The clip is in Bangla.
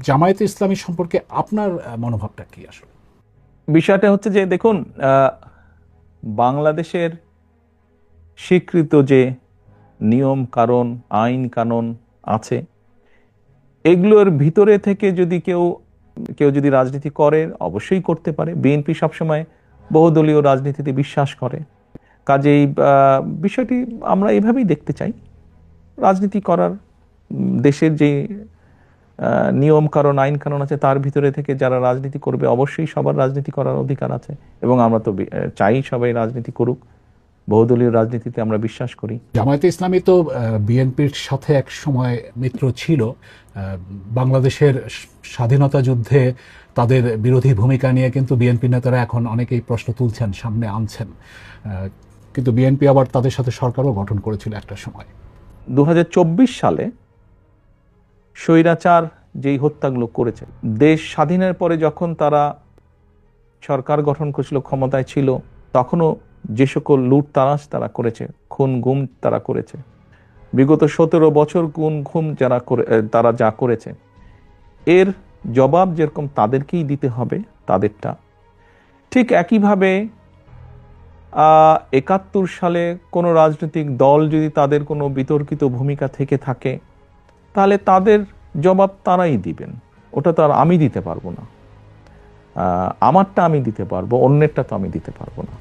জামায়াতে ইসলামী সম্পর্কে আপনার মনোভাবটা কি আসলে? বিষয়টা হচ্ছে যে দেখুন, বাংলাদেশের স্বীকৃত যে নিয়ম কানুন, আইন কানুন আছে, এগুলোর ভিতরে থেকে যদি কেউ কেউ যদি রাজনীতি করে, অবশ্যই করতে পারে। বিএনপি সবসময় বহুদলীয় রাজনীতিতে বিশ্বাস করে। কাজেই বিষয়টি আমরা এভাবেই দেখতে চাই। রাজনীতি করার দেশের যে নিয়ম কানুন, আইন কানুন আছে, তার ভিতরে থেকে যারা রাজনীতি করবে, অবশ্যই সবার রাজনীতি করার অধিকার আছে। এবং আমরা তো চাই সবাই রাজনীতি করুক। বহুদলীয় রাজনীতিতে আমরা বিশ্বাস করি। জামায়াতে ইসলামী তো বিএনপির সাথে এক সময় মিত্র ছিল। বাংলাদেশের স্বাধীনতা যুদ্ধে তাদের বিরোধী ভূমিকা নিয়ে কিন্তু বিএনপি নেতারা এখন অনেকেই প্রশ্ন তুলছেন, সামনে আনছেন। কিন্তু বিএনপি আবার তাদের সাথে সরকারও গঠন করেছিল একটা সময়। 2024 সালে স্বৈরাচার যেই হত্যাগুলো করেছে, দেশ স্বাধীনের পরে যখন তারা সরকার গঠন করেছিল, ক্ষমতায় ছিল, তখনও যে সকল লুটতারাজ তারা করেছে, খুন গুম তারা করেছে, বিগত 17 বছর খুন গুম তারা যা করেছে, এর জবাব যেরকম তাদেরকেই দিতে হবে তাদেরটা, ঠিক একইভাবে 71 সালে কোনো রাজনৈতিক দল যদি তাদের কোনো বিতর্কিত ভূমিকা থেকে থাকে, তাহলে তাদের জবাব তারাই দিবেন। ওটা তো আর আমি দিতে পারবো না। আমারটা আমি দিতে পারবো, অন্যেরটা তো আমি দিতে পারবো না।